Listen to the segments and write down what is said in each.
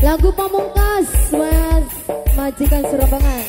Lagu pamungkas Mas Majikan Surabangan.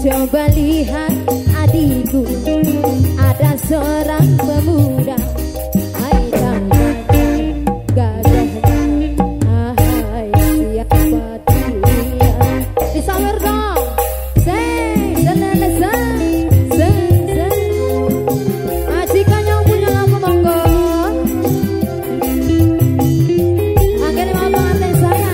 Coba lihat adikku, ada seorang pemuda, hai tangannya, gagahnya, hai siapa dia? Disawer dong, majikan yang punya lagu monggo. Akhirnya mau pengantin saya.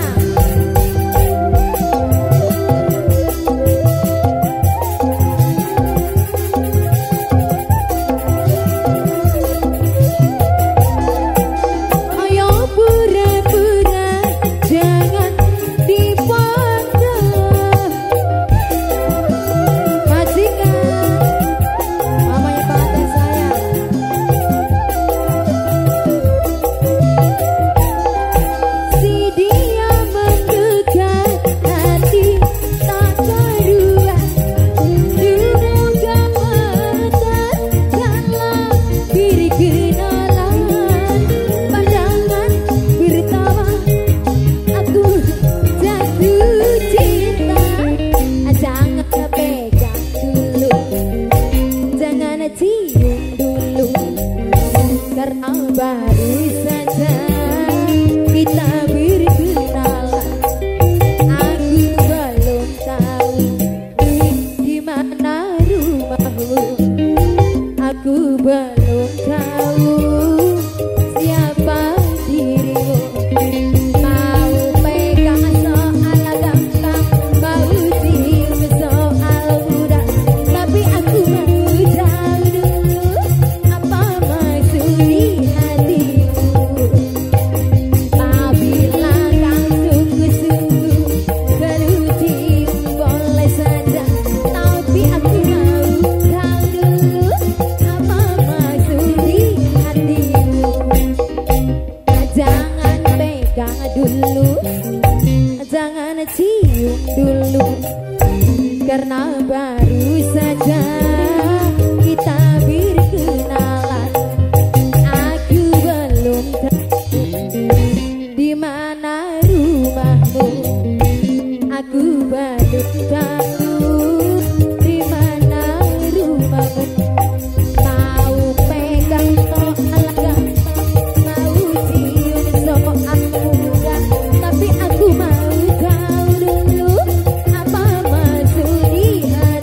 Karena baru saja kita berkenalan, aku belum tahu di mana rumahmu, aku belum tahu siapa dirimu. Mau pegang soal gampang, mau cium soal mudah, tapi aku mau tahu dulu apa maksud di hatimu. Apabila kau sungguh-sungguh belum cium boleh saja, tapi aku mau tahu dulu apa maksud di hatimu. Jangan pegang dulu, jangan cium dulu, karena baru saja kita berkenalan, aku belum tahu di mana rumahmu, aku belum tahu di mana rumahmu. Mau pegang soal gampang, mau cium soal mudah, tapi aku mau tahu dulu apa maksud di hatimu.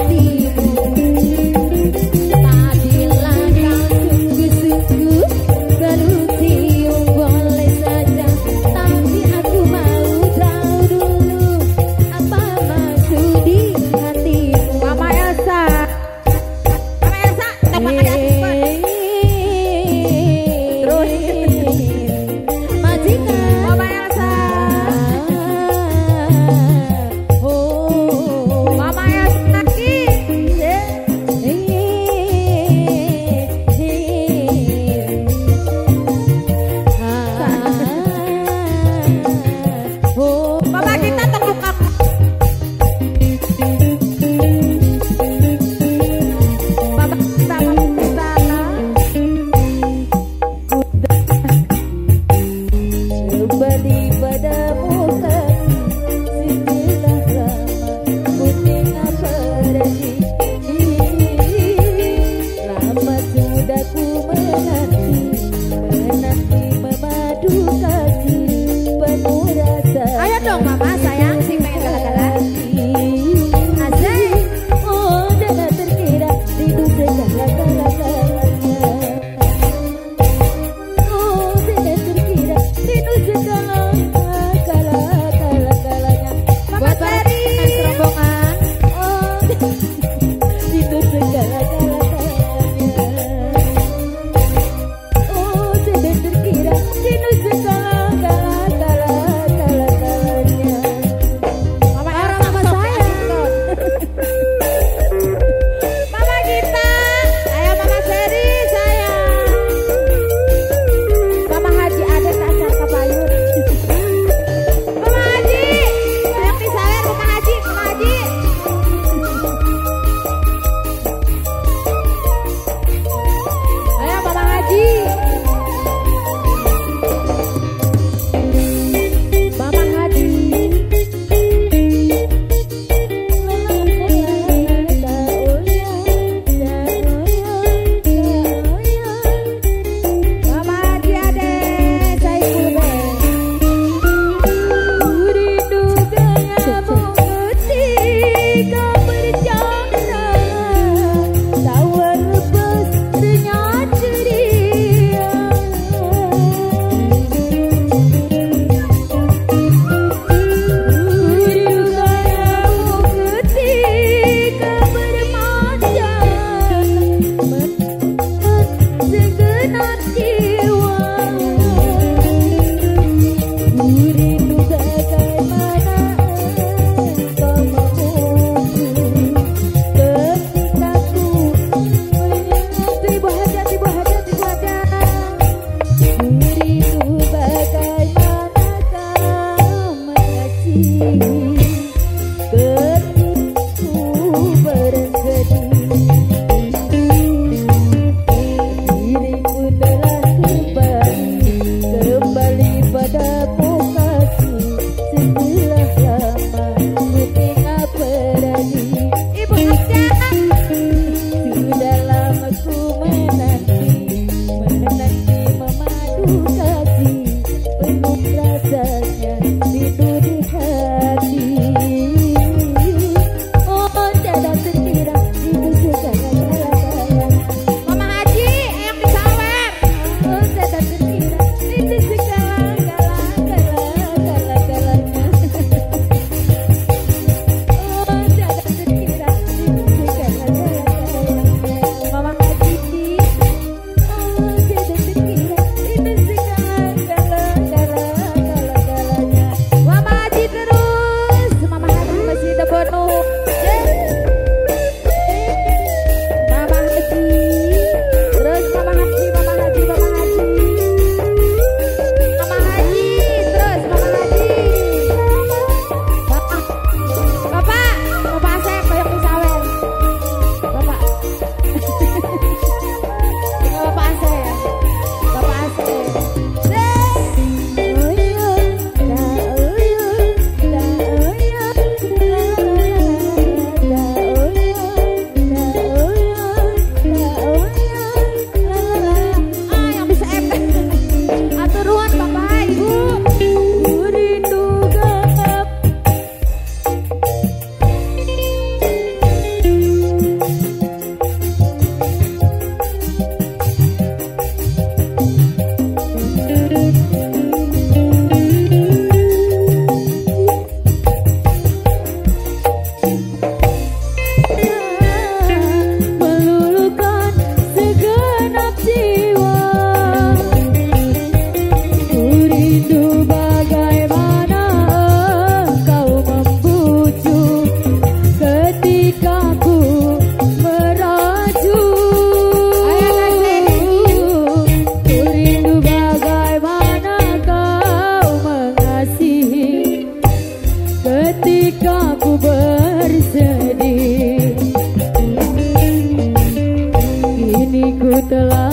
telah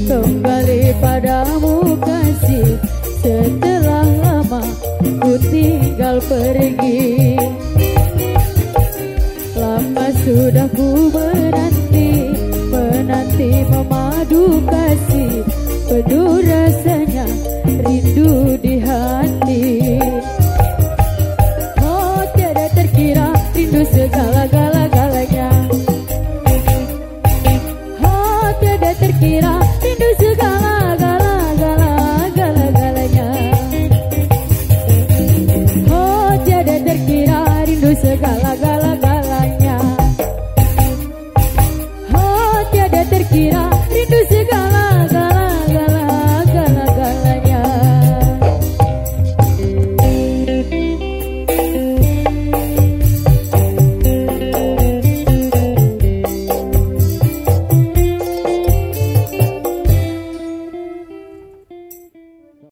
kembali padamu kasih. Setelah lama ku tinggal pergi, lama sudah ku menanti memadu kasih. Penuh rasanya rindu di hati. Oh tiada terkira rindu segala-galanya. Oh tiada terkira rindu segala-galanya. Oh tiada terkira rindu segala